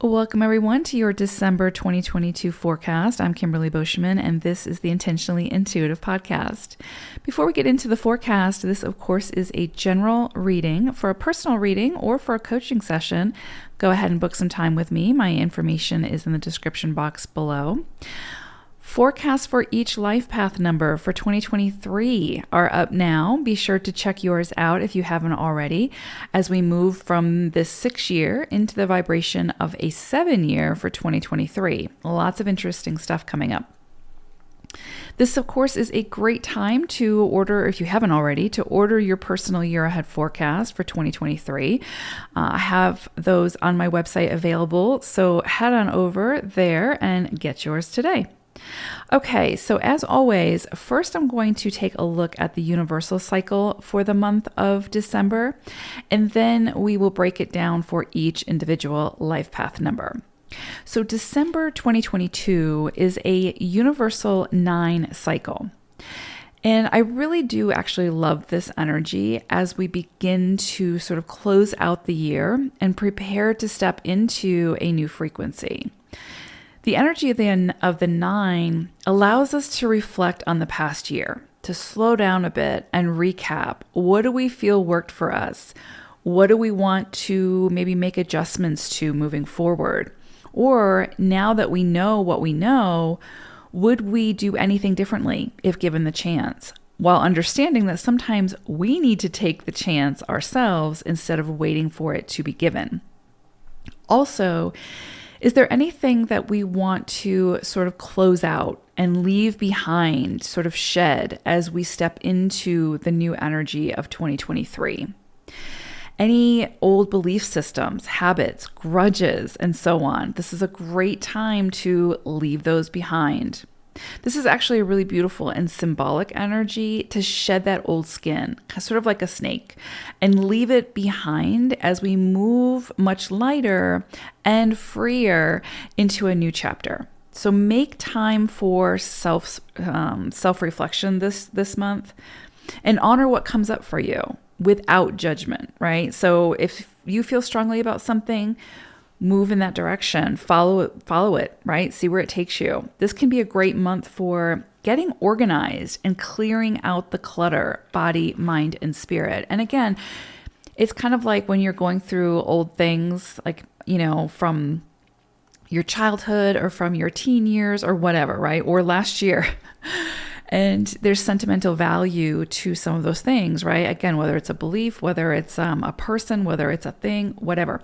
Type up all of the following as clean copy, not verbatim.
Welcome, everyone, to your December 2022 forecast. I'm Kimberly Boschman, and this is the Intentionally Intuitive podcast. Before we get into the forecast, this, of course, is a general reading. For a personal reading or for a coaching session, go ahead and book some time with me. My information is in the description box below. Forecasts for each life path number for 2023 are up now. Be sure to check yours out if you haven't already, as we move from this 6-year into the vibration of a 7-year for 2023. Lots of interesting stuff coming up. This, of course, is a great time to order, if you haven't already, to order your personal year ahead forecast for 2023. I have those on my website available, so head on over there and get yours today. Okay, so as always, first I'm going to take a look at the universal cycle for the month of December, and then we will break it down for each individual life path number. So December 2022 is a universal 9 cycle. And I really do actually love this energy as we begin to sort of close out the year and prepare to step into a new frequency. The energy of the 9 allows us to reflect on the past year, to slow down a bit and recap. What do we feel worked for us? What do we want to maybe make adjustments to moving forward? Or now that we know what we know, would we do anything differently if given the chance? While understanding that sometimes we need to take the chance ourselves instead of waiting for it to be given. Also, is there anything that we want to sort of close out and leave behind, sort of shed as we step into the new energy of 2023? Any old belief systems, habits, grudges, and so on. This is a great time to leave those behind. This is actually a really beautiful and symbolic energy to shed that old skin, sort of like a snake, and leave it behind as we move much lighter and freer into a new chapter. So make time for self-reflection this month and honor what comes up for you without judgment, right? So if you feel strongly about something, move in that direction, follow it, right? See where it takes you. This can be a great month for getting organized and clearing out the clutter, body, mind, and spirit. And again, it's kind of like when you're going through old things, like, from your childhood or from your teen years or whatever, right? Or last year. And there's sentimental value to some of those things, right? Again, whether it's a belief, whether it's a person, whether it's a thing, whatever.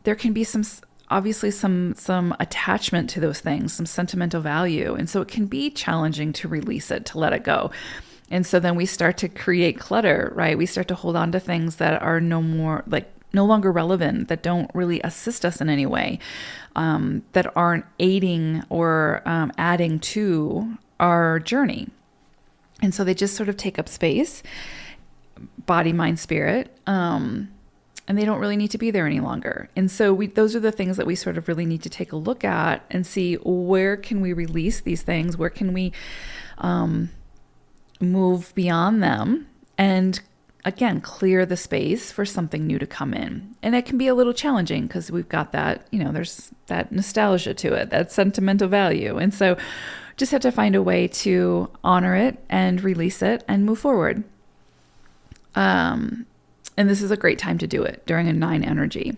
There can be some attachment to those things, some sentimental value. And so it can be challenging to release it, to let it go. And so then we start to create clutter, right? We start to hold on to things that are no longer relevant, that don't really assist us in any way, that aren't aiding or adding to our journey. And so they just sort of take up space, body, mind, spirit, and they don't really need to be there any longer. And so those are the things that we sort of really need to take a look at and see, where can we release these things? Where can we move beyond them? And again, clear the space for something new to come in. And it can be a little challenging because we've got that, there's that nostalgia to it, that sentimental value. And so just have to find a way to honor it and release it and move forward. And this is a great time to do it during a 9 energy.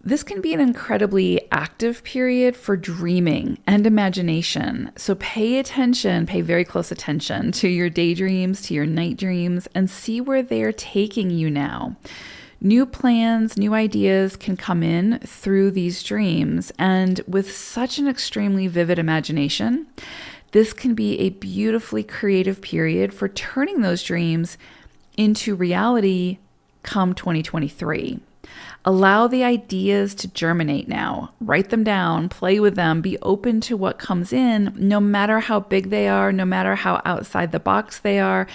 This can be an incredibly active period for dreaming and imagination. So pay very close attention to your daydreams, to your night dreams, and see where they're taking you now. New plans, new ideas can come in through these dreams. And with such an extremely vivid imagination, this can be a beautifully creative period for turning those dreams into reality come 2023. Allow the ideas to germinate now. Write them down, play with them, be open to what comes in, no matter how big they are, no matter how outside the box they are.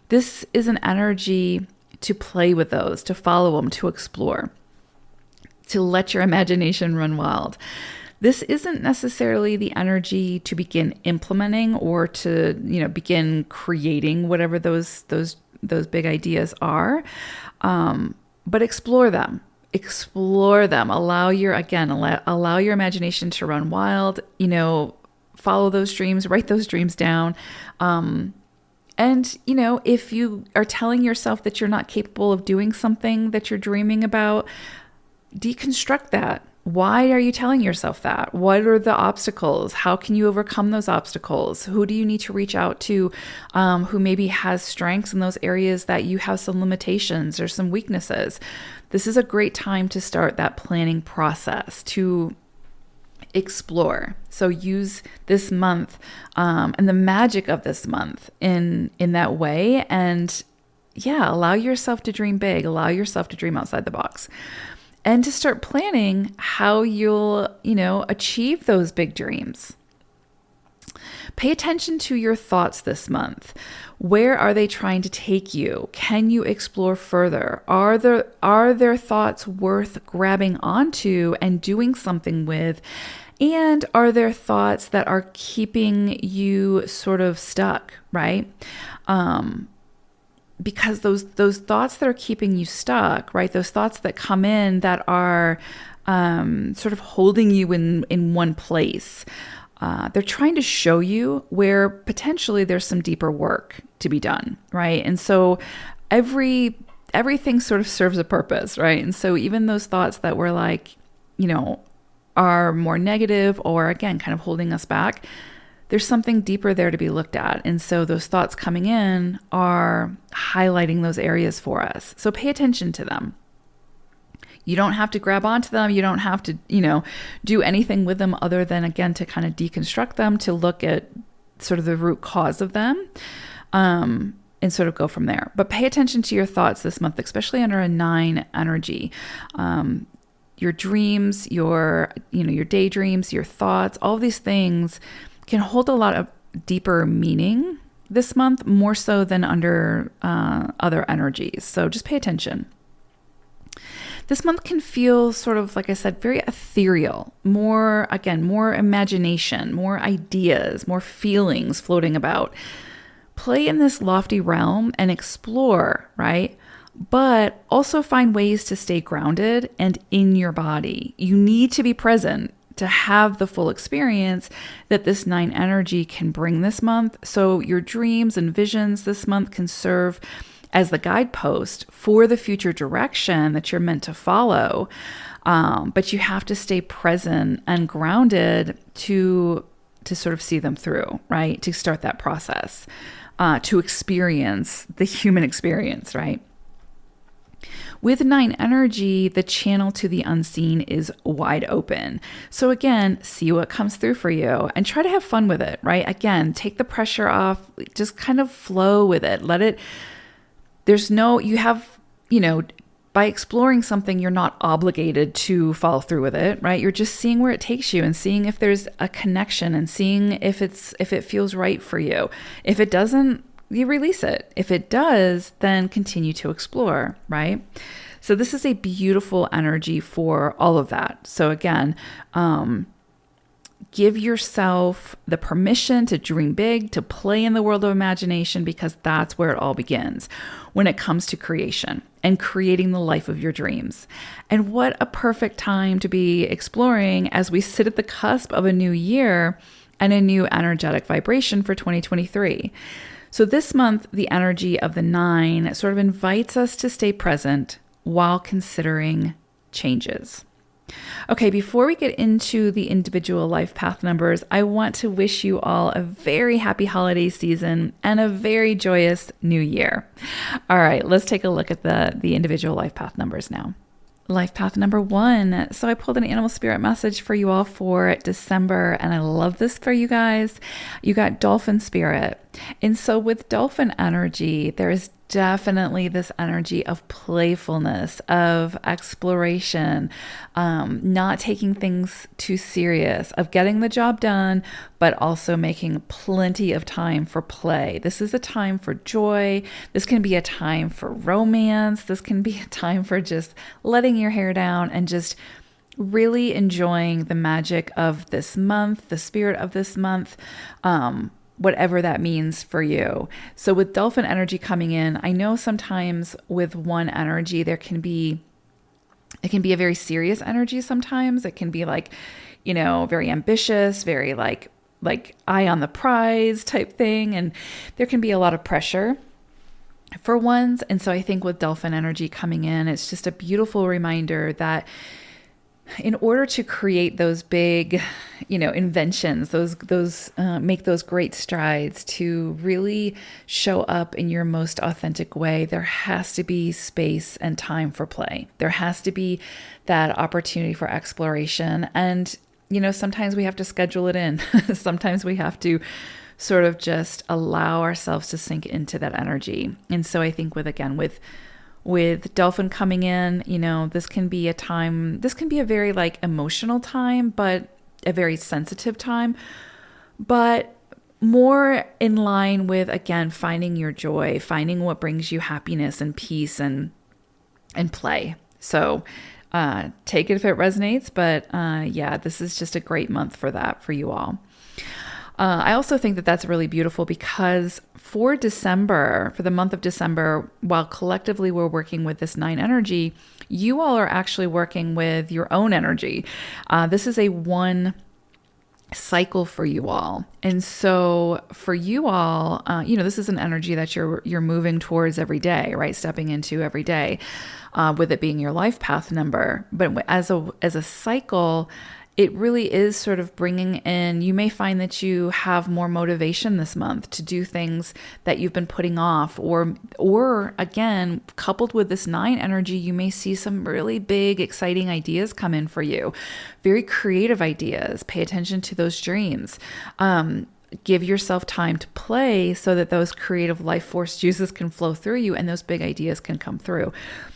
This is an energy to play with those, to follow them, to explore, to let your imagination run wild. This isn't necessarily the energy to begin implementing or to, begin creating whatever those big ideas are, but explore them. explore them. Allow your imagination to run wild, follow those dreams, write those dreams down. And, if you are telling yourself that you're not capable of doing something that you're dreaming about, deconstruct that. Why are you telling yourself that? What are the obstacles? How can you overcome those obstacles? Who do you need to reach out to who maybe has strengths in those areas that you have some limitations or some weaknesses? This is a great time to start that planning process, to explore. So use this month and the magic of this month in that way. And allow yourself to dream big, allow yourself to dream outside the box. And to start planning how you'll, achieve those big dreams. Pay attention to your thoughts this month. Where are they trying to take you? Can you explore further? Are there thoughts worth grabbing onto and doing something with? And are there thoughts that are keeping you sort of stuck, right? Because those thoughts that are keeping you stuck, right? Those thoughts that come in that are sort of holding you in one place. They're trying to show you where potentially there's some deeper work to be done, right? And so everything sort of serves a purpose, right? And so even those thoughts that were like, are more negative or again, kind of holding us back, there's something deeper there to be looked at. And so those thoughts coming in are highlighting those areas for us. So pay attention to them. You don't have to grab onto them. You don't have to, do anything with them other than, again, to kind of deconstruct them, to look at sort of the root cause of them, and sort of go from there. But pay attention to your thoughts this month, especially under a 9 energy. Your dreams, your daydreams, your thoughts, all these things can hold a lot of deeper meaning this month, more so than under other energies. So just pay attention. This month can feel sort of, like I said, very ethereal, more imagination, more ideas, more feelings floating about. Play in this lofty realm and explore, right? But also find ways to stay grounded and in your body. You need to be present to have the full experience that this 9 energy can bring this month. So your dreams and visions this month can serve as the guidepost for the future direction that you're meant to follow. But you have to stay present and grounded to sort of see them through, right? To start that process, to experience the human experience, right? With 9 energy, the channel to the unseen is wide open. So again, see what comes through for you and try to have fun with it, right? Again, take the pressure off, just kind of flow with it. By exploring something, you're not obligated to follow through with it, right? You're just seeing where it takes you and seeing if there's a connection and seeing if it feels right for you. If it doesn't, you release it. If it does, then continue to explore, right? So this is a beautiful energy for all of that. So again, give yourself the permission to dream big, to play in the world of imagination, because that's where it all begins when it comes to creation and creating the life of your dreams. And what a perfect time to be exploring as we sit at the cusp of a new year and a new energetic vibration for 2023. So this month, the energy of the 9 sort of invites us to stay present while considering changes. Okay, before we get into the individual life path numbers, I want to wish you all a very happy holiday season and a very joyous new year. All right, let's take a look at the individual life path numbers now. Life path number 1. So I pulled an animal spirit message for you all for December, and I love this for you guys. You got dolphin spirit. And so with dolphin energy, there is definitely this energy of playfulness, of exploration, not taking things too serious, of getting the job done, but also making plenty of time for play. This is a time for joy. This can be a time for romance. This can be a time for just letting your hair down and just really enjoying the magic of this month, the spirit of this month, whatever that means for you. So with dolphin energy coming in, I know sometimes with one energy, there can be It can be a very serious energy sometimes. It can be like, very ambitious, very like eye on the prize type thing. And there can be a lot of pressure for ones. And so I think with Dolphin energy coming in, it's just a beautiful reminder that in order to create those big, inventions, those make those great strides, to really show up in your most authentic way, there has to be space and time for play. There has to be that opportunity for exploration. And, sometimes we have to schedule it in. Sometimes we have to sort of just allow ourselves to sink into that energy. And so I think with Dolphin coming in, this can be a very like emotional time, but a very sensitive time, but more in line with, again, finding your joy, finding what brings you happiness and peace and play. So take it if it resonates, but this is just a great month for that for you all. I also think that that's really beautiful because for the month of December, while collectively we're working with this 9 energy, you all are actually working with your own energy. This is a 1 cycle for you all. And so for you all, this is an energy that you're moving towards every day, right? Stepping into every day, with it being your life path number. But as a cycle, it really is sort of bringing in, you may find that you have more motivation this month to do things that you've been putting off, or again, coupled with this 9 energy, you may see some really big, exciting ideas come in for you, very creative ideas. Pay attention to those dreams. Give yourself time to play so that those creative life force juices can flow through you and those big ideas can come through.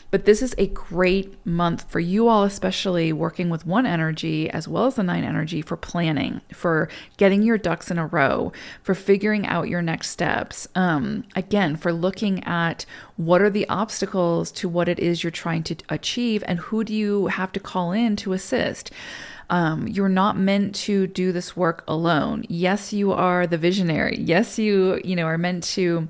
But this is a great month for you all, especially working with 1 energy as well as the 9 energy, for planning, for getting your ducks in a row, for figuring out your next steps. Again, for looking at what are the obstacles to what it is you're trying to achieve and who do you have to call in to assist. You're not meant to do this work alone. Yes, you are the visionary. Yes, you are meant to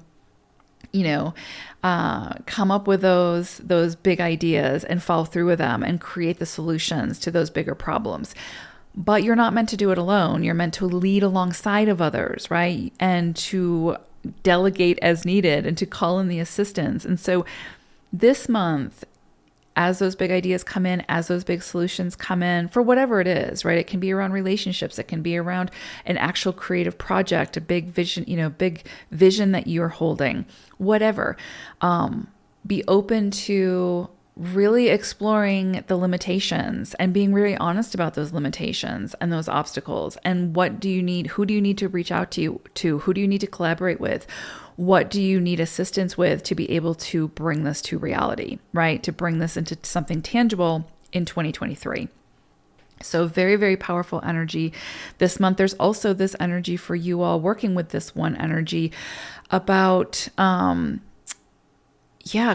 come up with those big ideas and follow through with them and create the solutions to those bigger problems. But you're not meant to do it alone. You're meant to lead alongside of others, right? And to delegate as needed and to call in the assistance. And so this month, as those big ideas come in, as those big solutions come in, for whatever it is, right? It can be around relationships. It can be around an actual creative project, a big vision, big vision that you're holding, whatever. Be open to really exploring the limitations and being really honest about those limitations and those obstacles. And what do you need? Who do you need to reach out to? Who do you need to collaborate with? What do you need assistance with to be able to bring this to reality, right? To bring this into something tangible in 2023. So very, very powerful energy this month. There's also this energy for you all working with this 1 energy about,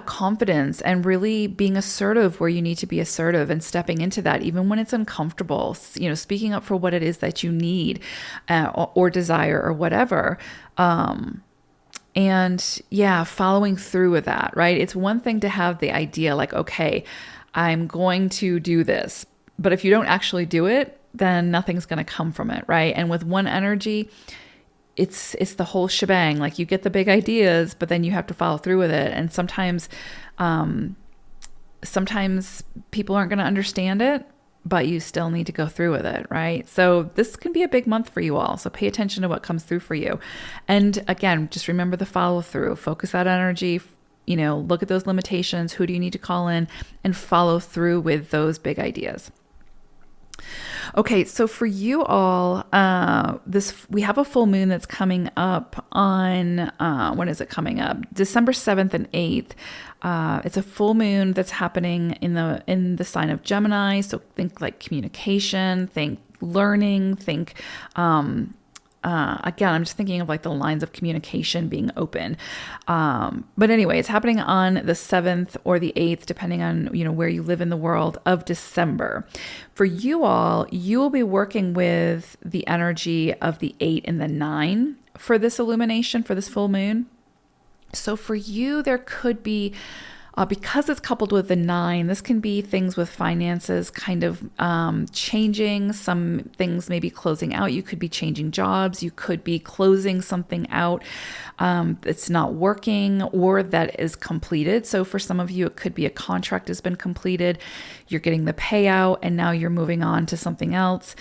confidence and really being assertive where you need to be assertive and stepping into that, even when it's uncomfortable, speaking up for what it is that you need or desire or whatever. Following through with that, right? It's one thing to have the idea like, okay, I'm going to do this, but if you don't actually do it, then nothing's going to come from it, right? And with 1 energy, it's the whole shebang. Like you get the big ideas, but then you have to follow through with it. And sometimes people aren't going to understand it, but you still need to go through with it, right? So this can be a big month for you all. So pay attention to what comes through for you. And again, just remember the follow through, focus that energy, look at those limitations. Who do you need to call in and follow through with those big ideas? Okay, so for you all, we have a full moon that's coming up on, when is it coming up? December 7th and 8th. It's a full moon that's happening in the sign of Gemini. So think like communication, think learning, think, again, I'm just thinking of like the lines of communication being open. But anyway, it's happening on the 7th or the 8th, depending on, where you live in the world of December. For you all, you will be working with the energy of the 8 and the 9 for this illumination, for this full moon. So for you, there could be Because it's coupled with the 9, this can be things with finances kind of changing, some things maybe closing out. You could be changing jobs. You could be closing something out that's not working or that is completed. So for some of you, it could be a contract has been completed. You're getting the payout and now you're moving on to something else.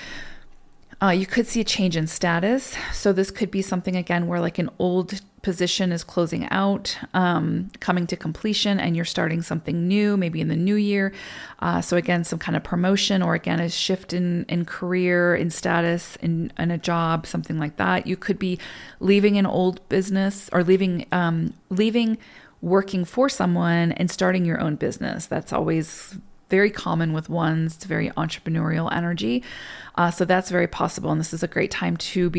You could see a change in status. So this could be something, again, where like an old position is closing out, coming to completion, and you're starting something new, maybe in the new year. So again, some kind of promotion, or again, a shift in career, in status, in a job, something like that. You could be leaving an old business or leaving working for someone and starting your own business. That's always very common with ones. It's very entrepreneurial energy. So that's very possible. And this is a great time to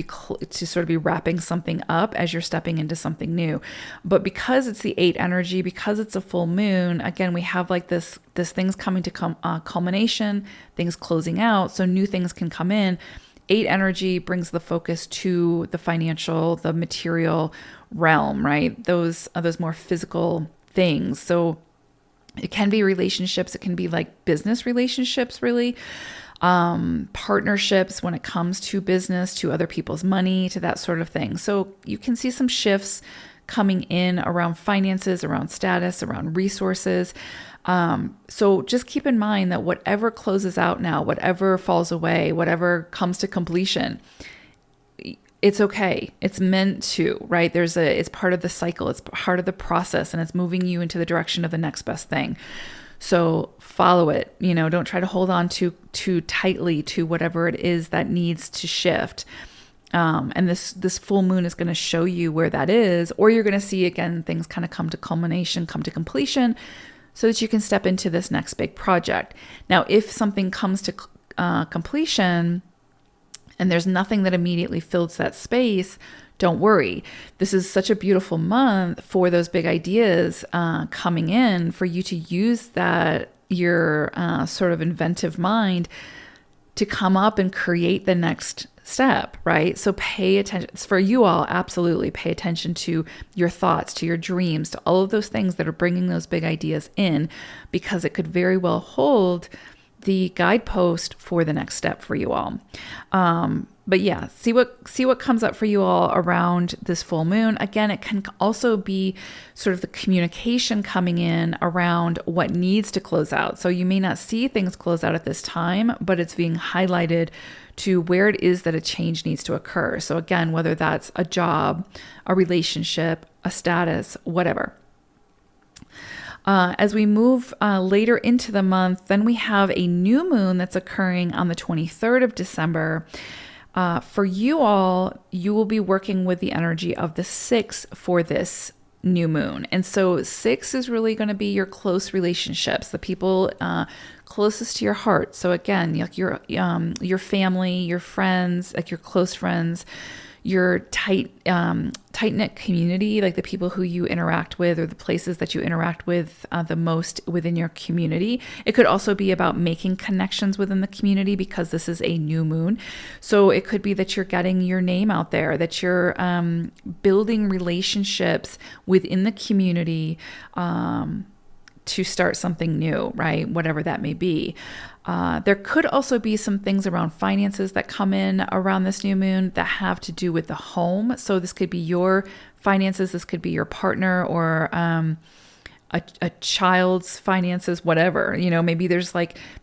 sort of be wrapping something up as you're stepping into something new. But because it's the 8 energy, because it's a full moon, again, we have like this things coming to culmination, things closing out. So new things can come in. 8 energy brings the focus to the financial, the material realm, right? Those more physical things. So it can be relationships. It can be like business relationships, really. Partnerships when it comes to business, to other people's money, to that sort of thing. So you can see some shifts coming in around finances, around status, around resources. So just keep in mind that whatever closes out now, whatever falls away, whatever comes to completion, it's okay. It's meant to, right? It's part of the cycle. It's part of the process, and it's moving you into the direction of the next best thing. So follow it. Don't try to hold on too tightly to whatever it is that needs to shift. And this full moon is going to show you where that is, or you're going to see, again, things kind of come to culmination, come to completion, so that you can step into this next big project. Now, if something comes to completion and there's nothing that immediately fills that space, don't worry. This is such a beautiful month for those big ideas coming in, for you to use your sort of inventive mind to come up and create the next step, right? So pay attention. For you all, absolutely pay attention to your thoughts, to your dreams, to all of those things that are bringing those big ideas in, because it could very well hold the guidepost for the next step for you all. But yeah, see what comes up for you all around this full moon. Again, it can also be sort of the communication coming in around what needs to close out. So you may not see things close out at this time, but it's being highlighted to where it is that a change needs to occur. So again, whether that's a job, a relationship, a status, whatever. As we move later into the month, then we have a new moon that's occurring on the 23rd of December. For you all, you will be working with the energy of the 6 for this new moon. And so 6 is really going to be your close relationships, the people closest to your heart. So again, like your family, your friends, like your close friends, your tight-knit community, like the people who you interact with or the places that you interact with the most within your community. It could also be about making connections within the community, because this is a new moon. So it could be that you're getting your name out there, that you're building relationships within the community to start something new, right? Whatever that may be. There could also be some things around finances that come in around this new moon that have to do with the home. So this could be your finances, this could be your partner, or a child's finances, whatever. Maybe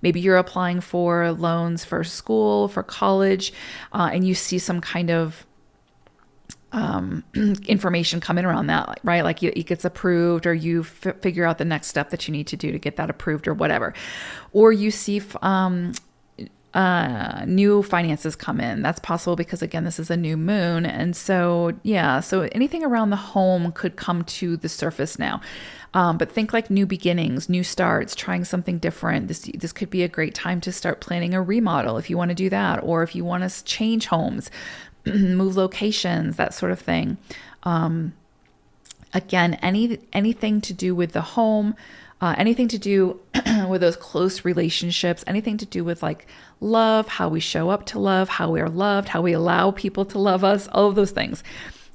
maybe you're applying for loans for school, for college, and you see some kind of information coming around that, right? Like it gets approved, or you figure out the next step that you need to do to get that approved, or whatever. Or you see new finances come in. That's possible because, again, this is a new moon. And so, yeah, so anything around the home could come to the surface now. But think like new beginnings, new starts, trying something different. This could be a great time to start planning a remodel if you want to do that, or if you want to change homes, move locations, that sort of thing. Again, anything to do with the home, anything to do with those close relationships, anything to do with like love, how we show up to love, how we are loved, how we allow people to love us, all of those things.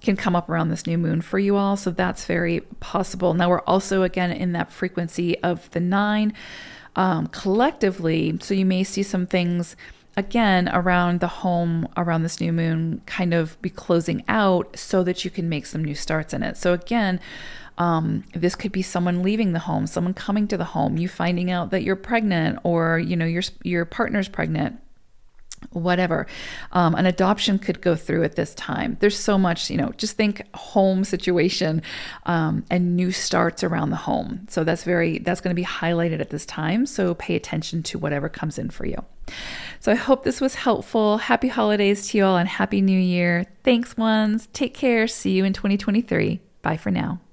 can come up around this new moon for you all. So that's very possible. Now we're also, again, in that frequency of the 9 collectively. So you may see some things again around the home around this new moon kind of be closing out so that you can make some new starts in it. So again, this could be someone leaving the home, someone coming to the home, you finding out that you're pregnant, or, your partner's pregnant, whatever. An adoption could go through at this time. There's so much, just think home situation, and new starts around the home. So that's going to be highlighted at this time. So pay attention to whatever comes in for you. So I hope this was helpful. Happy holidays to you all and Happy New Year. Thanks, ones. Take care. See you in 2023. Bye for now.